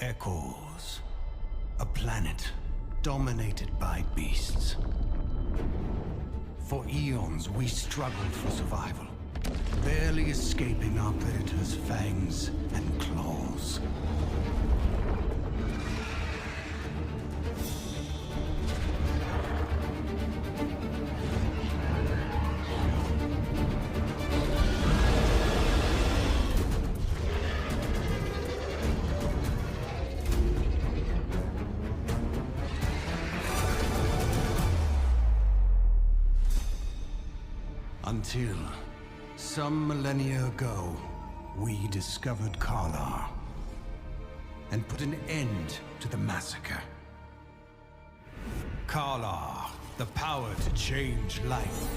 Echoes. A planet dominated by beasts. For eons, we struggled for survival, barely escaping our predators' fangs and claws. Until, some millennia ago, we discovered Karlar and put an end to the massacre. Karlar, the power to change life.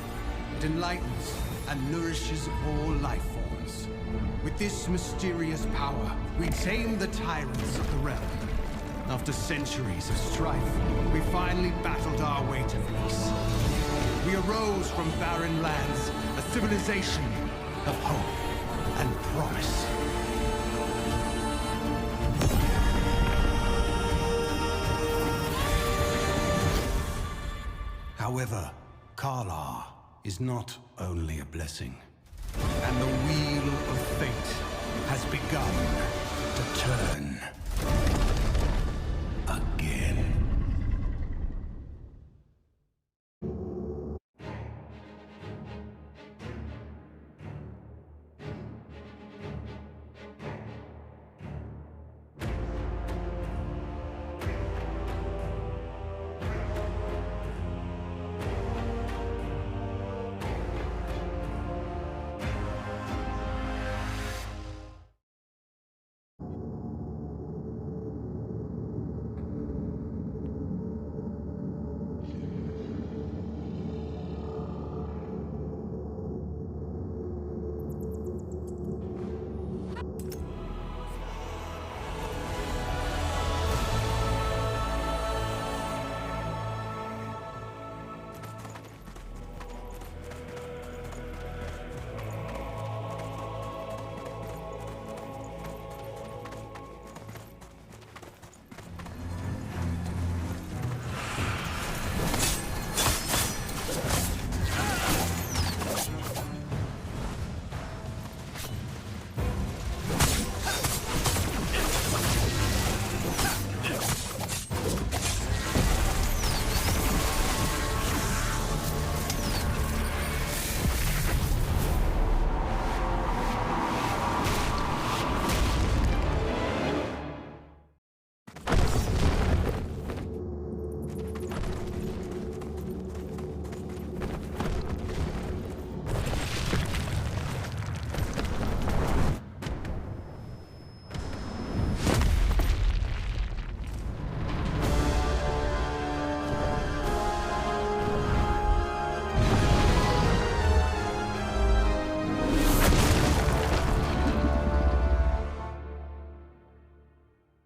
It enlightens and nourishes all life forms. With this mysterious power, we tame the tyrants of the realm. After centuries of strife, we finally battled our way to peace. We arose from barren lands, a civilization of hope and promise. However, Karlar is not only a blessing, and the wheel of fate has begun to turn again.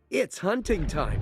It's hunting time.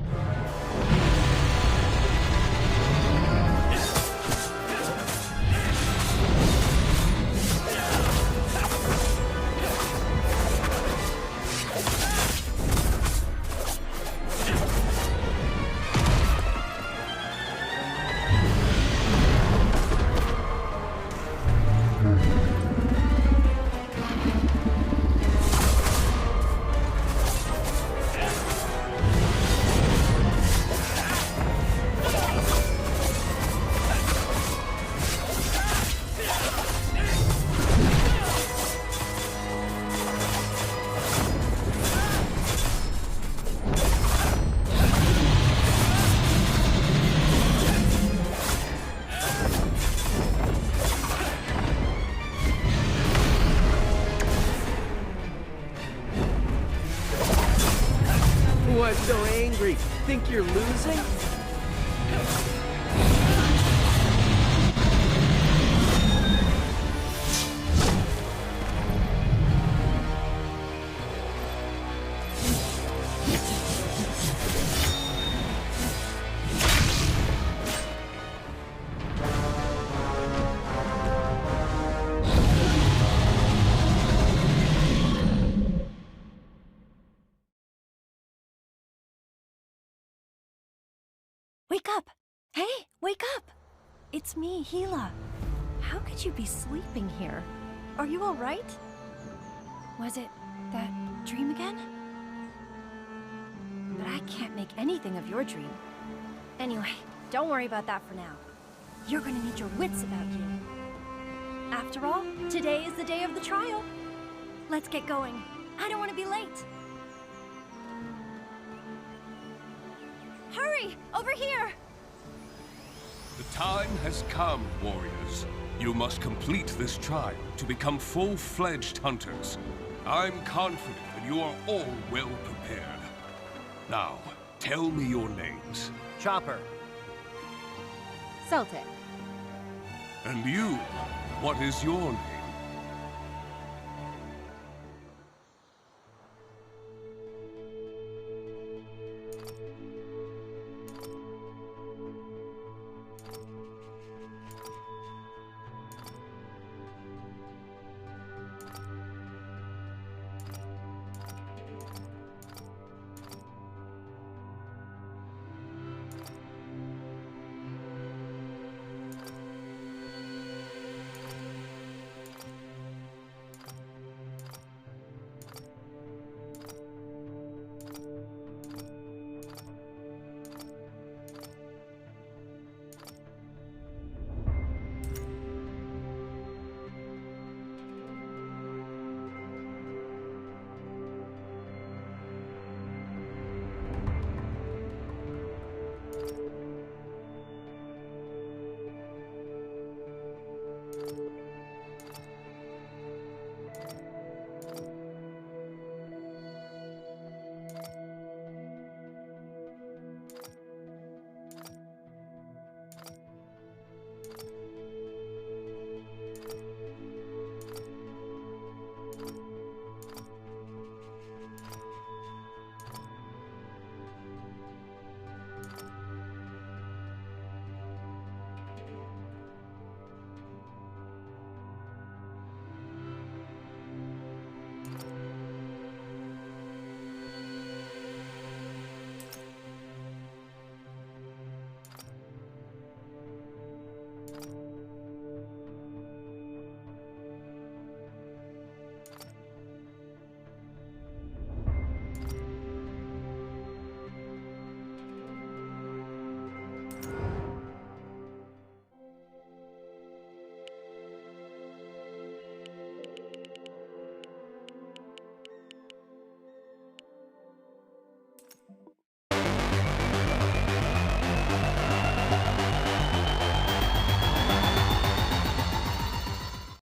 What's so angry? Think you're losing? wake up! Hey, wake up! It's me, Gila. How could you be sleeping here? Are you alright? Was it that dream again? But I can't make anything of your dream. Anyway, don't worry about that for now. You're gonna need your wits about you. After all, today is the day of the trial. Let's get going. I don't want to be late. Hurry! Over here! The time has come, warriors. You must complete this trial to become full-fledged hunters. I'm confident that you are all well prepared. Now, tell me your names. Chopper. Celtic. And you, what is your name?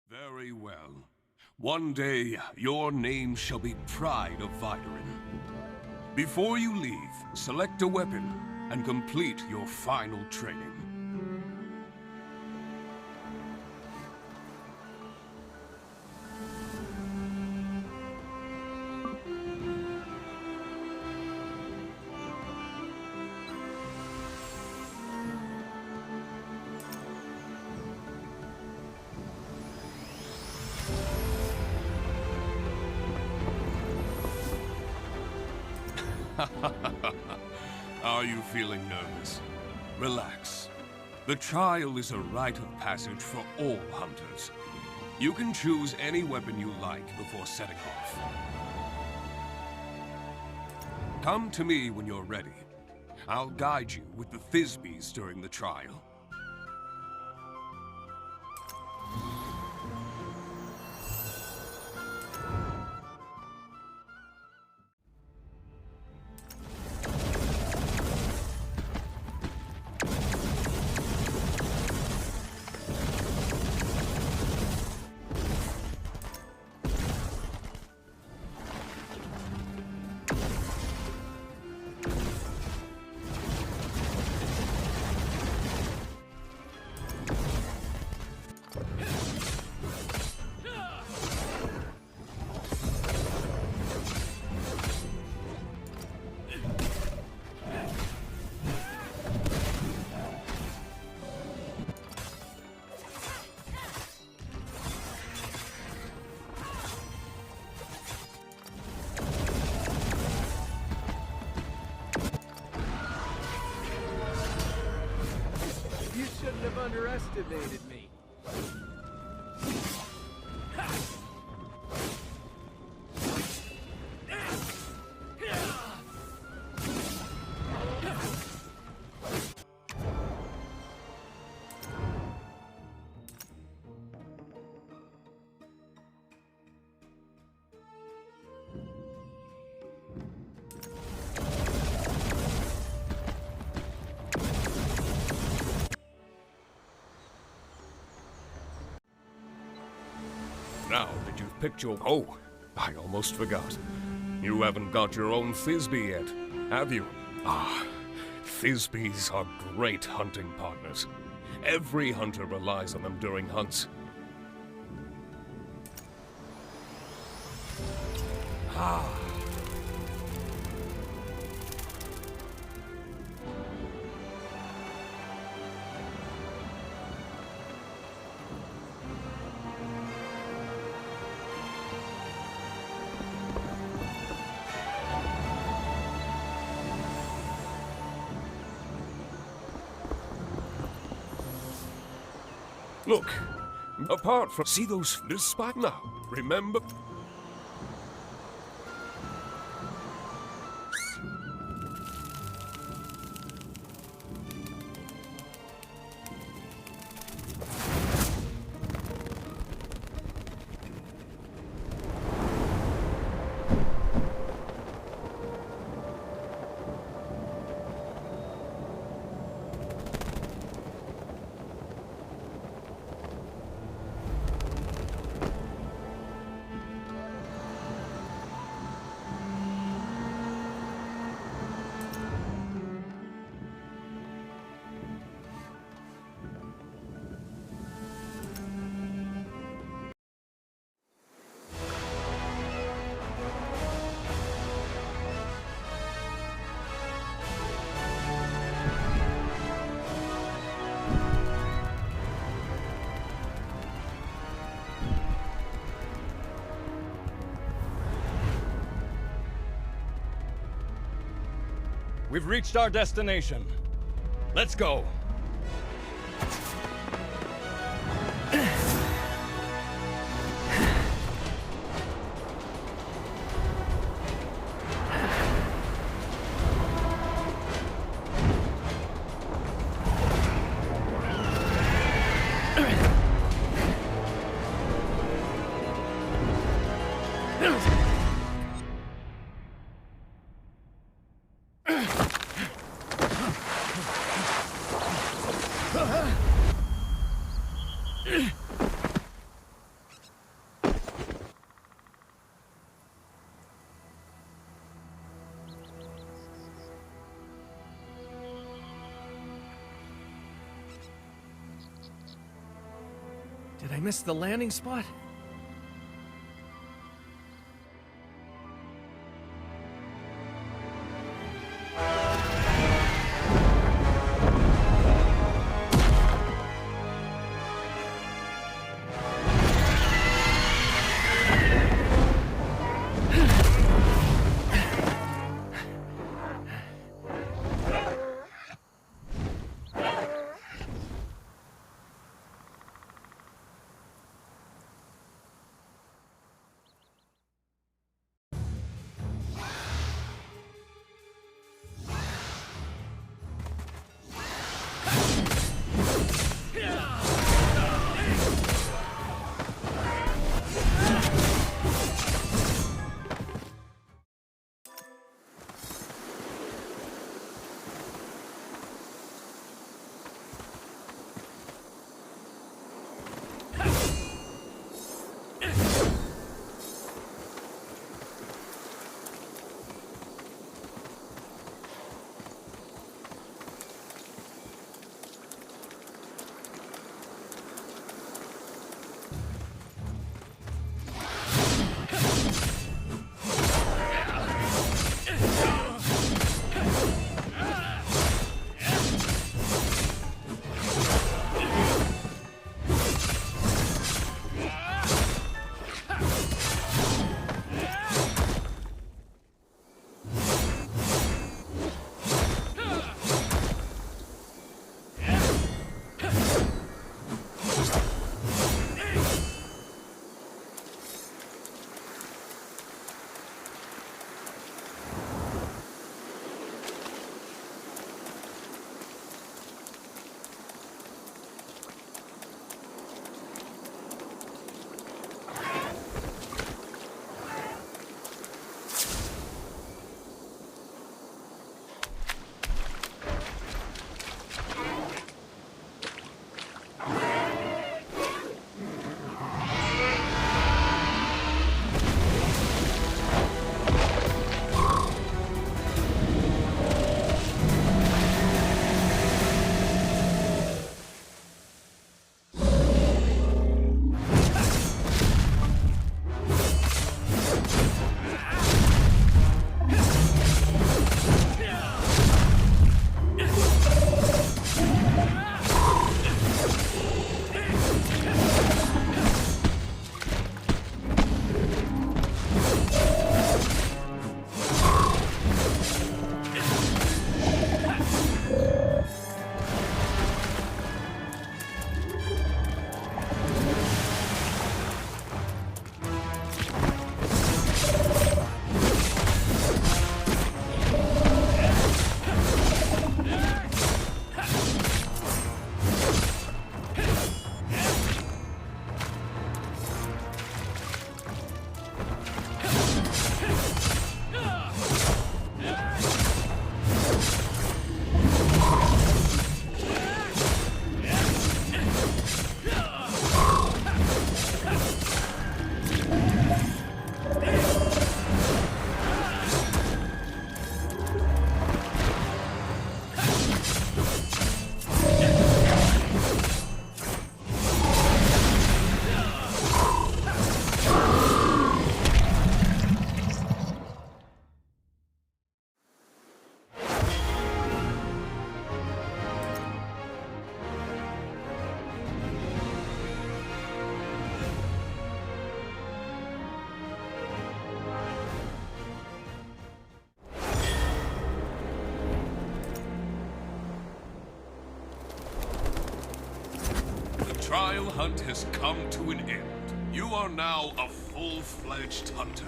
Very well. One day, your name shall be Pride of Viderin. Before you leave, select a weapon and complete your final training. Are you feeling nervous? Relax. The trial is a rite of passage for all hunters. You can choose any weapon you like before setting off. Come to me when you're ready. I'll guide you with the Thisbys during the trial. underestimated me. Now that you've picked your... Oh, I almost forgot. You haven't got your own Thisbe yet, have you? Ah, Thisbes are great hunting partners. Every hunter relies on them during hunts. Ah. Look, apart from... See those... This spot now, remember? We've reached our destination. Let's go. Did I miss the landing spot? trial hunt has come to an end. You are now a full-fledged hunter.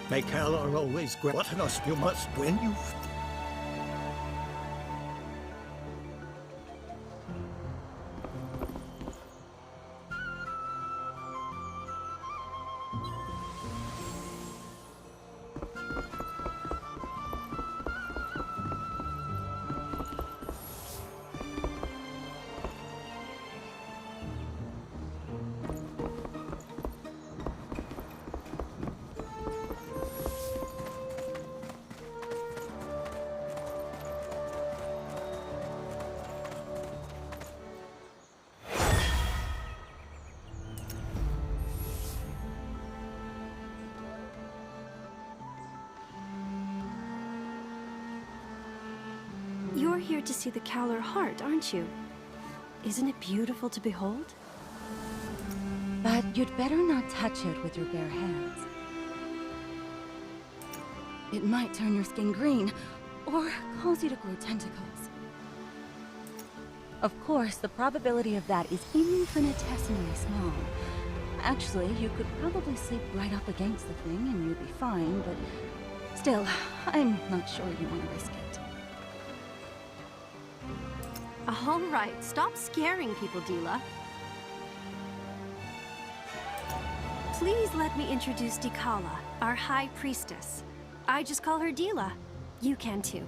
May Calor always gluttonous, you must win you. You're here to see the Calor heart, aren't you? Isn't it beautiful to behold? But you'd better not touch it with your bare hands. It might turn your skin green, or cause you to grow tentacles. Of course, the probability of that is infinitesimally small. Actually, you could probably sleep right up against the thing and you'd be fine, but still, I'm not sure you want to risk it. All right, stop scaring people, Dila. Please let me introduce Dikala, our High Priestess. I just call her Dila. You can too.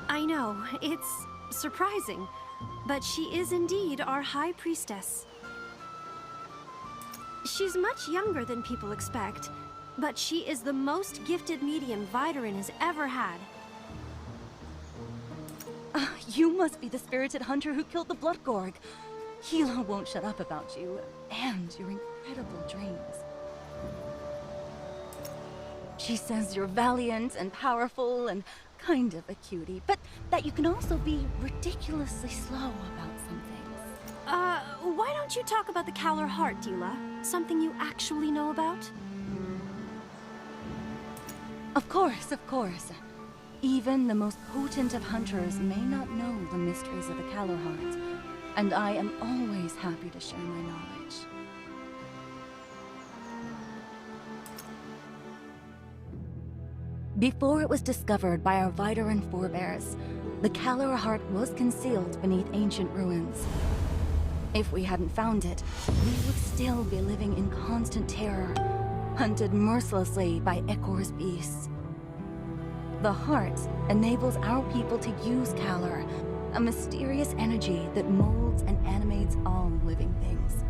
I know, it's surprising, but she is indeed our High Priestess. She's much younger than people expect, but she is the most gifted medium Vidarin has ever had. You must be the spirited hunter who killed the Blood Gorg. Hilo won't shut up about you, and your incredible dreams. She says you're valiant and powerful and kind of a cutie, but that you can also be ridiculously slow about some things. Why don't you talk about the Calor heart, Dila? Something you actually know about? Of course, of course. Even the most potent of hunters may not know the mysteries of the Calor heart, and I am always happy to share my knowledge. Before it was discovered by our Vidarin forebears, the Calor heart was concealed beneath ancient ruins. If we hadn't found it, we would still be living in constant terror, hunted mercilessly by Ekor's beasts. The heart enables our people to use Calor, a mysterious energy that molds and animates all living things.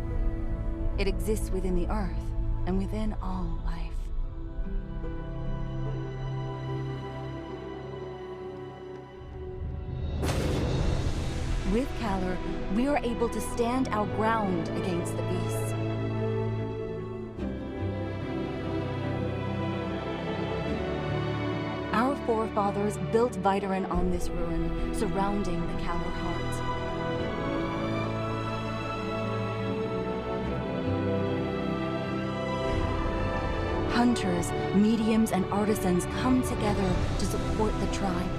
It exists within the earth and within all life. With Calor, we are able to stand our ground against the beasts. Our forefathers built Vidarin on this ruin, surrounding the Calor heart. Hunters, mediums, and artisans come together to support the tribe.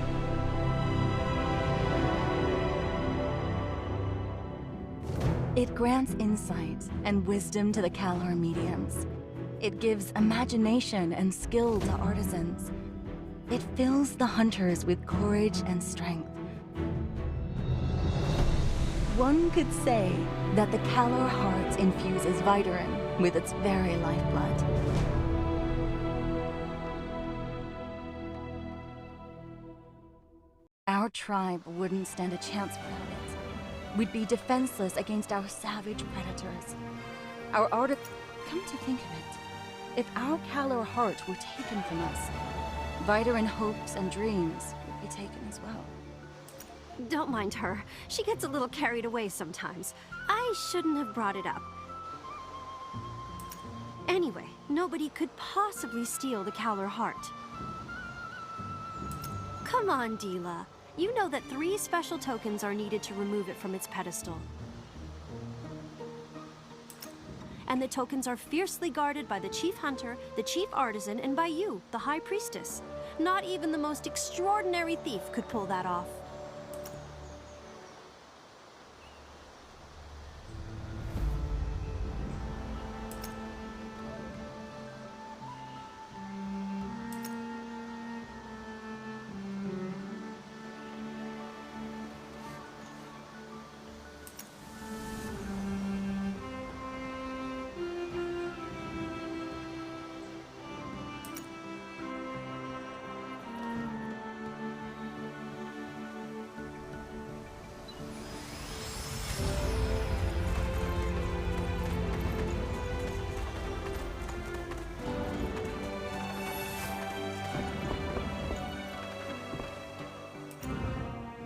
It grants insight and wisdom to the Calor mediums. It gives imagination and skill to artisans. It fills the hunters with courage and strength. One could say that the Calor heart infuses Vidarin with its very lifeblood. Our tribe wouldn't stand a chance without it. We'd be defenseless against our savage predators. Our artists... Come to think of it, if our Calor heart were taken from us, Vidarin hopes and dreams would be taken as well. Don't mind her. She gets a little carried away sometimes. I shouldn't have brought it up. Anyway, nobody could possibly steal the Cowler heart. Come on, Dila. You know that 3 special tokens are needed to remove it from its pedestal. And the tokens are fiercely guarded by the Chief Hunter, the Chief Artisan, and by you, the High Priestess. Not even the most extraordinary thief could pull that off.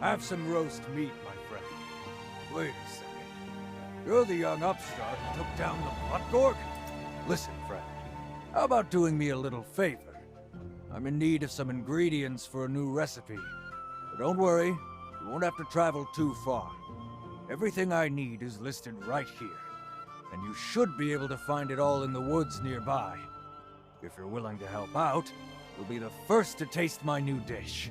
Have some roast meat, my friend. Wait a second. You're the young upstart who took down the Buttgorg? Listen, friend. How about doing me a little favor? I'm in need of some ingredients for a new recipe. But don't worry, you won't have to travel too far. Everything I need is listed right here. And you should be able to find it all in the woods nearby. If you're willing to help out, you'll be the first to taste my new dish.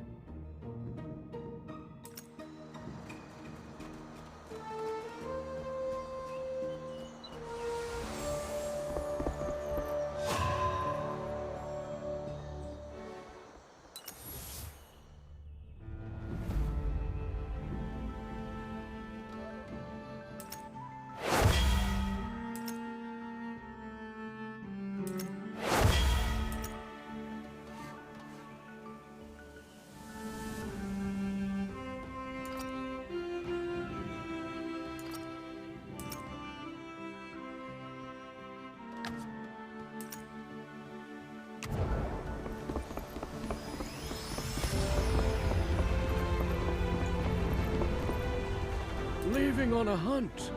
Leaving on a hunt.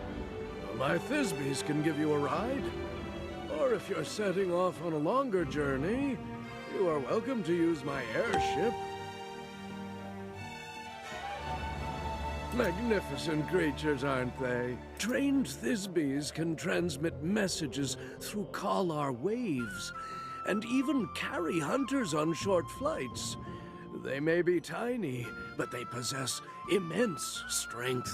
My Thisbys can give you a ride. Or if you're setting off on a longer journey, you are welcome to use my airship. Magnificent creatures, aren't they? Trained Thisbys can transmit messages through Kalar waves, and even carry hunters on short flights. They may be tiny, but they possess immense strength.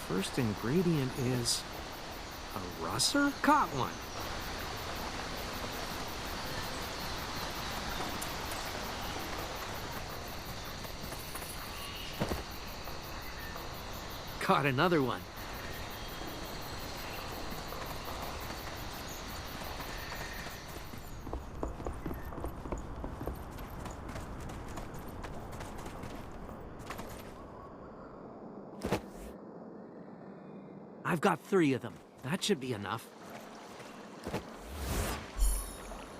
First ingredient is a russer? Caught one. Caught another one. I've got 3 of them. That should be enough.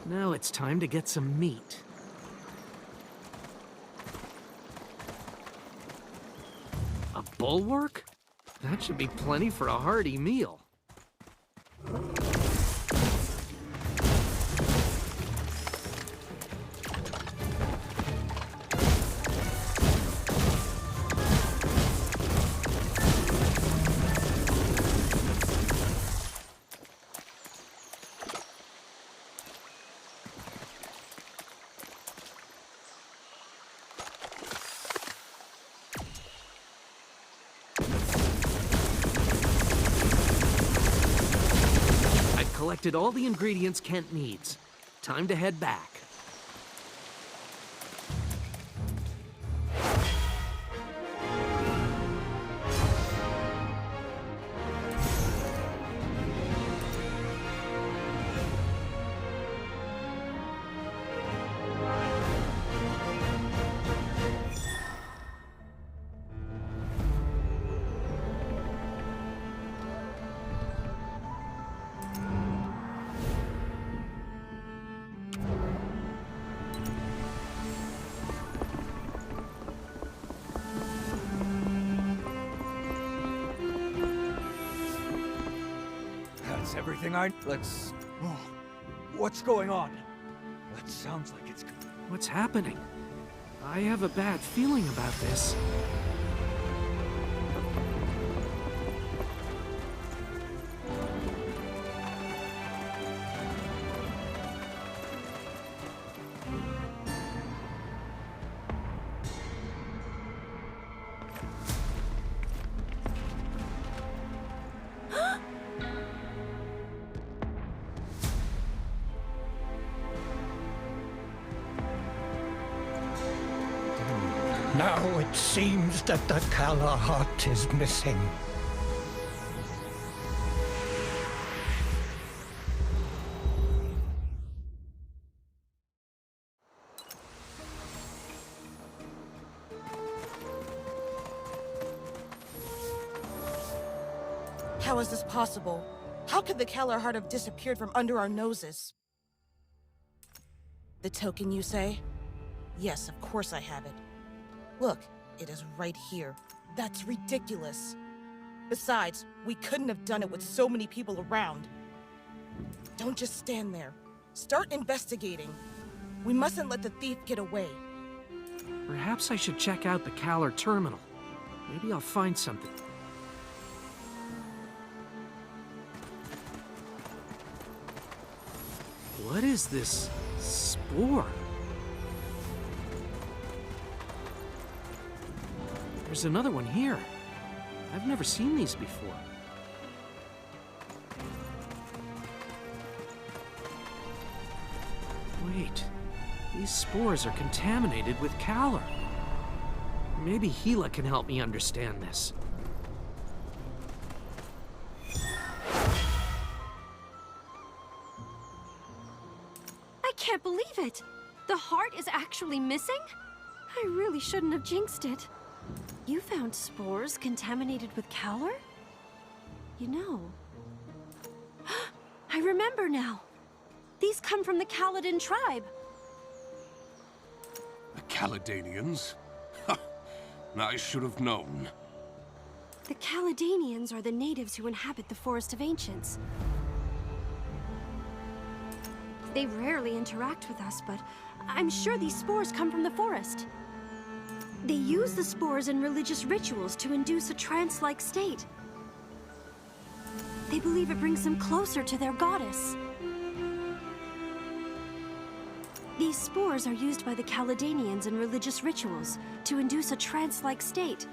Now it's time to get some meat. A bulwark? That should be plenty for a hearty meal. collected all the ingredients Kent needs. Time to head back. That's everything Let's... Oh, what's going on? That sounds like it's... What's happening? I have a bad feeling about this. Now it seems that the Kala heart is missing. How is this possible? How could the Kala heart have disappeared from under our noses? The token, you say? Yes, of course I have it. Look, it is right here. That's ridiculous. Besides, we couldn't have done it with so many people around. Don't just stand there. Start investigating. We mustn't let the thief get away. Perhaps I should check out the Kalar terminal. Maybe I'll find something. What is this spore? There's another one here. I've never seen these before. Wait, these spores are contaminated with Kalar. Maybe Gila can help me understand this. I can't believe it! The heart is actually missing? I really shouldn't have jinxed it. You found spores contaminated with Kalar? You know... I remember now. These come from the Kaladin tribe. The Caledanians? I should have known. The Caledanians are the natives who inhabit the Forest of Ancients. They rarely interact with us, but I'm sure these spores come from the forest. They use the spores in religious rituals to induce a trance-like state. They believe it brings them closer to their goddess. These spores are used by the Caledanians in religious rituals to induce a trance-like state.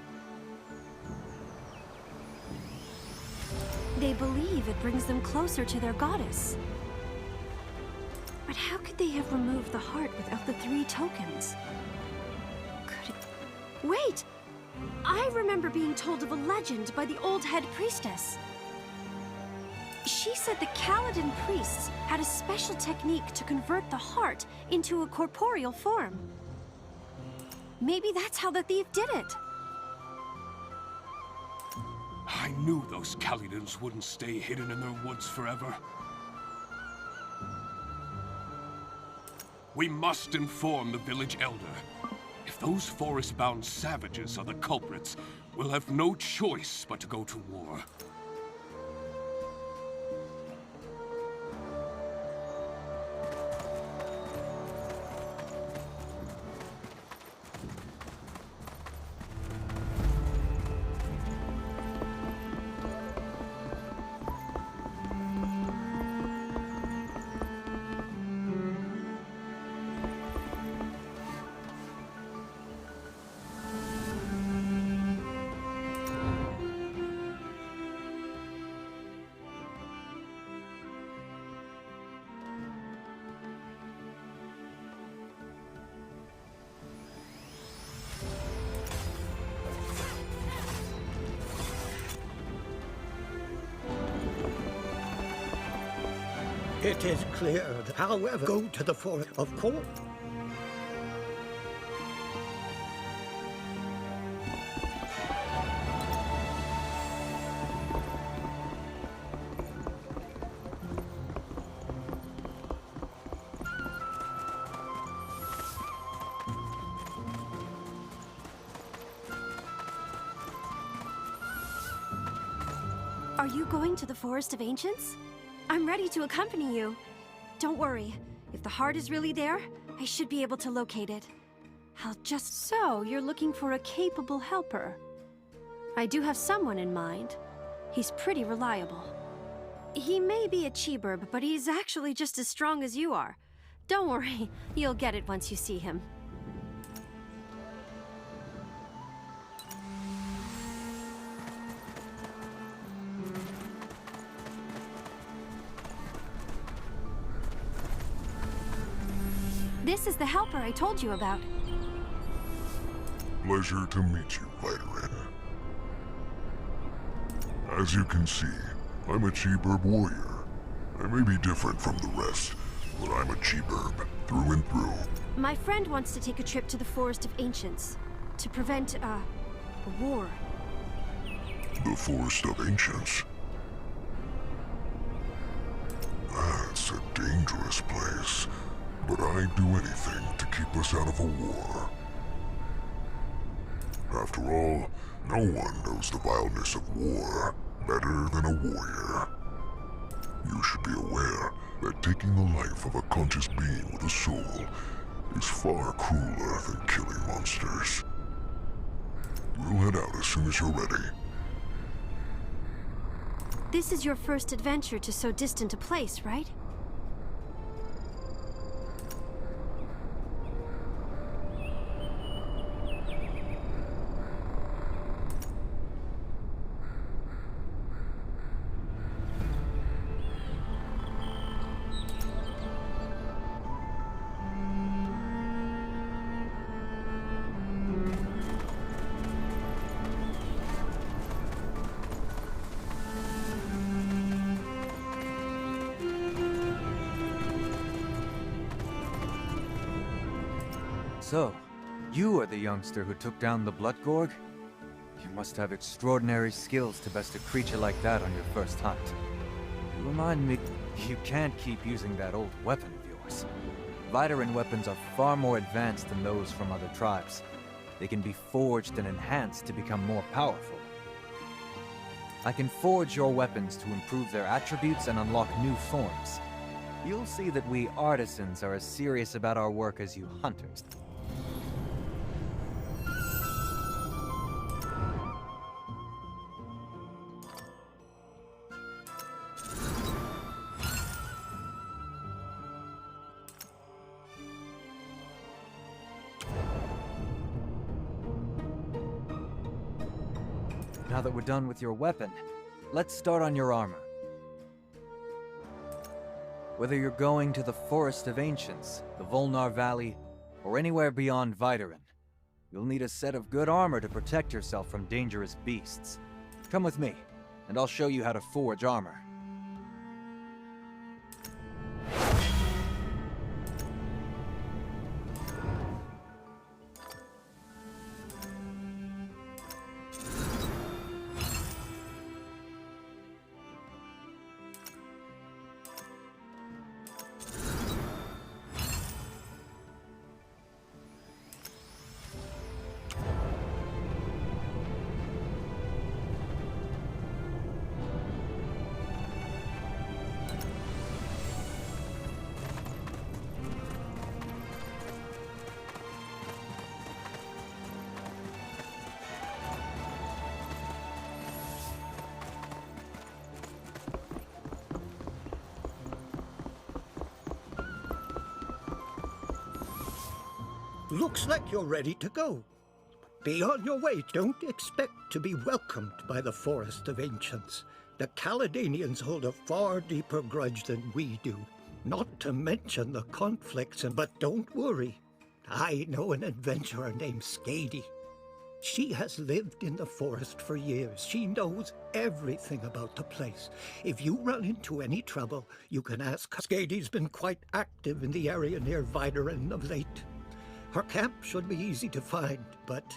They believe it brings them closer to their goddess. But how could they have removed the heart without the 3 tokens? Wait! I remember being told of a legend by the old head priestess. She said the Kaladin priests had a special technique to convert the heart into a corporeal form. Maybe that's how the thief did it. I knew those Kalidans wouldn't stay hidden in their woods forever. We must inform the village elder. If those forest-bound savages are the culprits, we'll have no choice but to go to war. It is clear. However, go to the forest, of course. Are you going to the Forest of Ancients? I'm ready to accompany you. Don't worry. If the heart is really there, I should be able to locate it. I'll just... So, you're looking for a capable helper. I do have someone in mind. He's pretty reliable. He may be a Cheeburb, but he's actually just as strong as you are. Don't worry, you'll get it once you see him. This is the helper I told you about. Pleasure to meet you, Vitarin. As you can see, I'm a Cheeburb warrior. I may be different from the rest, but I'm a Cheeburb through and through. My friend wants to take a trip to the Forest of Ancients to prevent, a war. The Forest of Ancients? That's a dangerous place. But I'd do anything to keep us out of a war. After all, no one knows the vileness of war better than a warrior. You should be aware that taking the life of a conscious being with a soul is far crueler than killing monsters. We'll head out as soon as you're ready. This is your first adventure to so distant a place, right? So, you are the youngster who took down the Blood Gorg? You must have extraordinary skills to best a creature like that on your first hunt. You remind me, you can't keep using that old weapon of yours. Vitarin weapons are far more advanced than those from other tribes. They can be forged and enhanced to become more powerful. I can forge your weapons to improve their attributes and unlock new forms. You'll see that we artisans are as serious about our work as you hunters. Now that we're done with your weapon, let's start on your armor. Whether you're going to the Forest of Ancients, the Volnar Valley, or anywhere beyond Vitarin, you'll need a set of good armor to protect yourself from dangerous beasts. Come with me, and I'll show you how to forge armor. Looks like you're ready to go. Be on your way. Don't expect to be welcomed by the Forest of Ancients. The Caledonians hold a far deeper grudge than we do. Not to mention the conflicts, but don't worry. I know an adventurer named Skady. She has lived in the forest for years. She knows everything about the place. If you run into any trouble, you can ask her. Skady's been quite active in the area near Videren of late. Her camp should be easy to find, but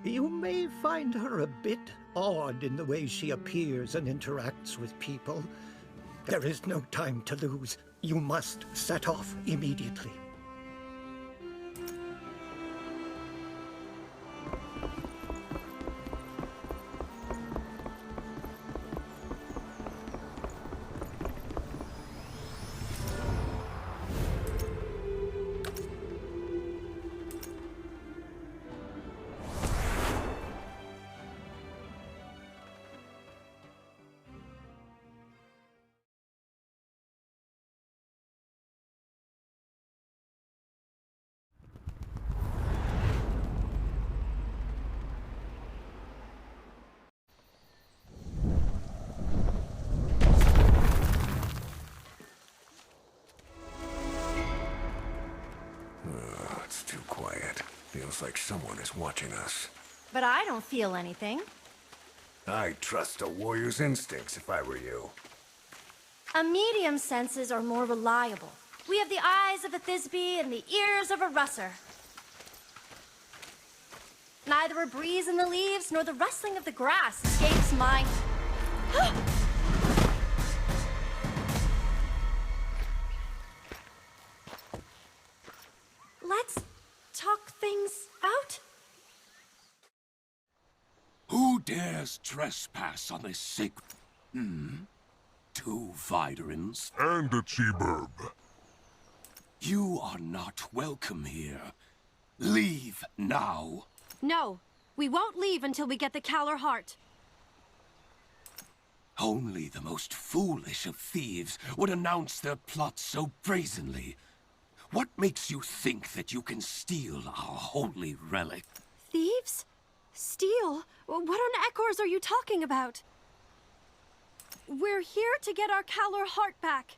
you may find her a bit odd in the way she appears and interacts with people. There is no time to lose. You must set off immediately. It's too quiet. Feels like someone is watching us. But I don't feel anything. I'd trust a warrior's instincts if I were you. A medium's senses are more reliable. We have the eyes of a Thisbe and the ears of a Russer. Neither a breeze in the leaves nor the rustling of the grass escapes my... Let's talk things out. Who dares trespass on this sacred... Two Viderans? And a T-Burb. You are not welcome here. Leave now. No, we won't leave until we get the Kalar Heart. Only the most foolish of thieves would announce their plot so brazenly. What makes you think that you can steal our holy relic? Thieves? Steal? What on Ekors are you talking about? We're here to get our Kalar Heart back.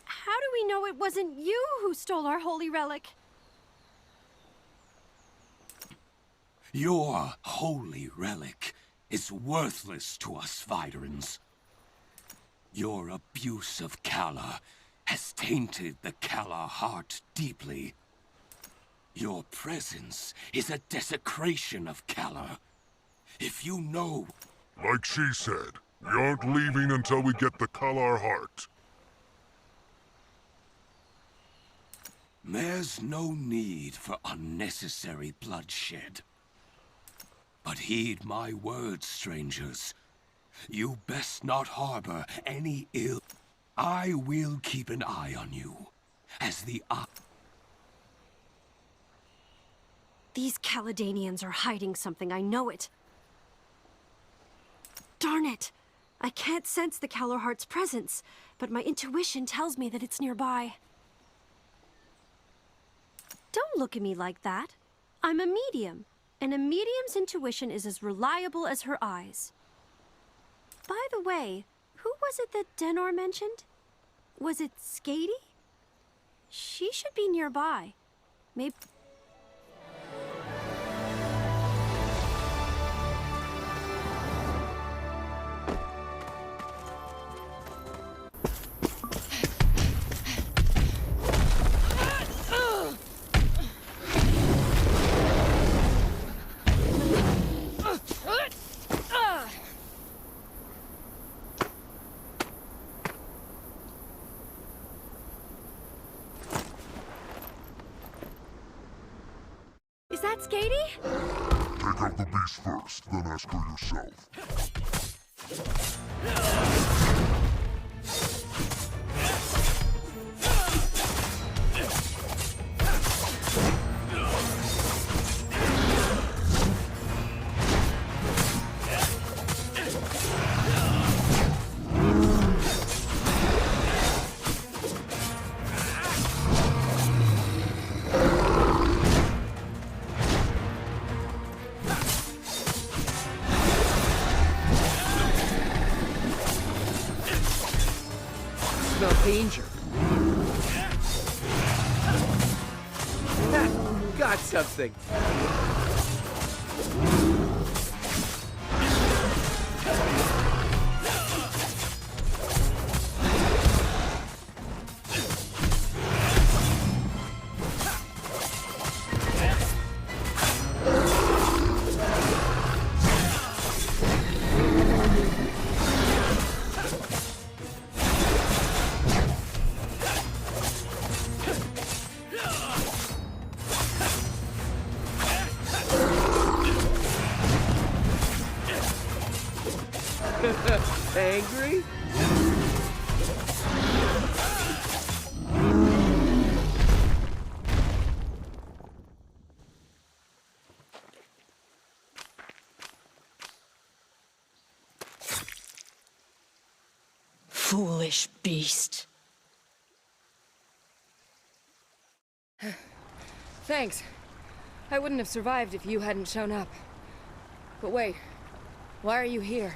How do we know it wasn't you who stole our holy relic? Your holy relic is worthless to us Viderans. Your abuse of Kalar has tainted the Kalar Heart deeply. Your presence is a desecration of Kalar. If you know... Like she said, we aren't leaving until we get the Kalar Heart. There's no need for unnecessary bloodshed. But heed my words, strangers. You best not harbor any ill... I will keep an eye on you, as the eye... These Caledonians are hiding something, I know it. Darn it! I can't sense the Kalar Heart's presence, but my intuition tells me that it's nearby. Don't look at me like that. I'm a medium, and a medium's intuition is as reliable as her eyes. By the way, who was it that Denor mentioned? Was it Skady? She should be nearby. Maybe... Is that Skady? Take out the beast first, then ask her yourself. Smell danger. God's something. Angry? Foolish beast. Thanks. I wouldn't have survived if you hadn't shown up. But wait, why are you here?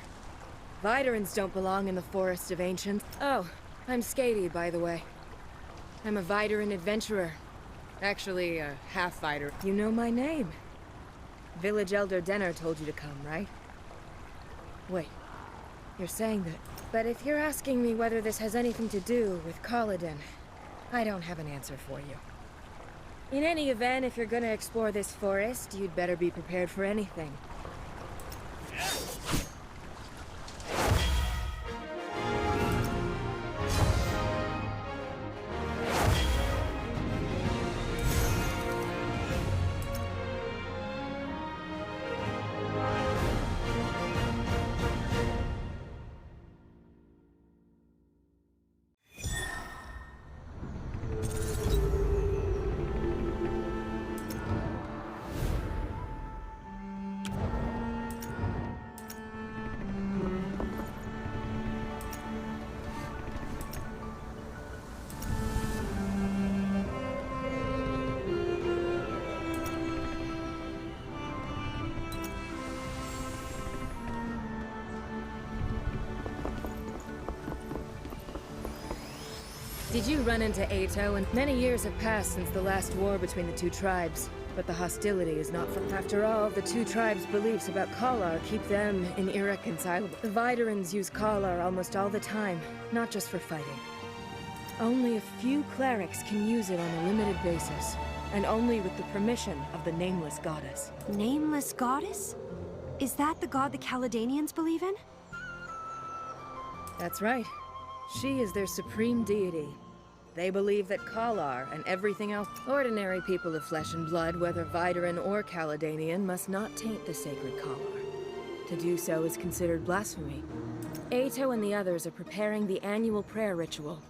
Viderans don't belong in the Forest of Ancients. Oh, I'm Skady, by the way. I'm a Videran adventurer. Actually, a half-Vider. You know my name. Village Elder Denner told you to come, right? Wait, you're saying that... But if you're asking me whether this has anything to do with Kaladin, I don't have an answer for you. In any event, if you're gonna explore this forest, you'd better be prepared for anything. Did you run into Ato? And many years have passed since the last war between the two tribes. But the hostility is not from... After all, the two tribes' beliefs about Kalar keep them irreconcilable. The Viderans use Kalar almost all the time, not just for fighting. Only a few clerics can use it on a limited basis, and only with the permission of the Nameless Goddess. Nameless Goddess? Is that the god the Caledonians believe in? That's right. She is their supreme deity. They believe that Kalar and everything else, ordinary people of flesh and blood, whether Videran or Caledonian, must not taint the sacred Kalar. To do so is considered blasphemy. Ato and the others are preparing the annual prayer ritual.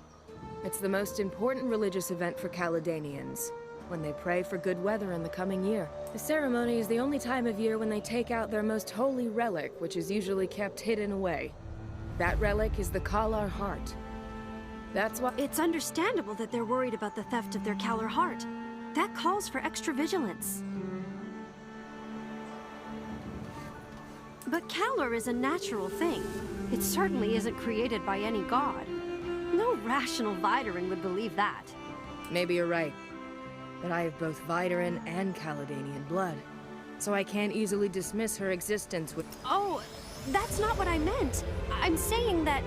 It's the most important religious event for Caledonians, when they pray for good weather in the coming year. The ceremony is the only time of year when they take out their most holy relic, which is usually kept hidden away. That relic is the Kalar heart. That's why... It's understandable that they're worried about the theft of their Kalar heart. That calls for extra vigilance. But Kalar is a natural thing. It certainly isn't created by any god. No rational Videran would believe that. Maybe you're right. But I have both Videran and Caledonian blood. So I can't easily dismiss her existence with... Oh, that's not what I meant. I'm saying that...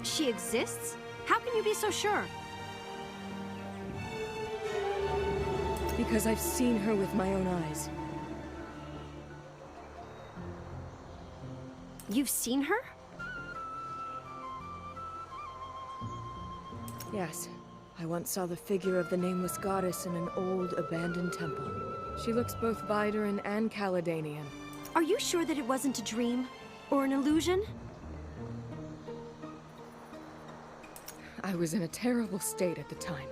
She exists? How can you be so sure? Because I've seen her with my own eyes. You've seen her? Yes. I once saw the figure of the Nameless Goddess in an old, abandoned temple. She looks both Videran and Caledonian. Are you sure that it wasn't a dream? Or an illusion? I was in a terrible state at the time,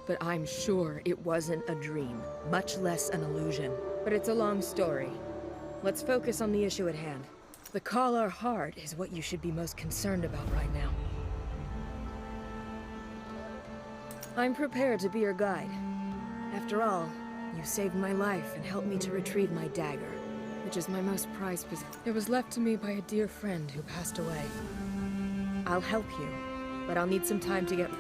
but I'm sure it wasn't a dream, much less an illusion. But it's a long story. Let's focus on the issue at hand. The Kalar heart is what you should be most concerned about right now. I'm prepared to be your guide. After all, you saved my life and helped me to retrieve my dagger. which is my most prized possession. It was left to me by a dear friend who passed away. I'll help you, but I'll need some time to get...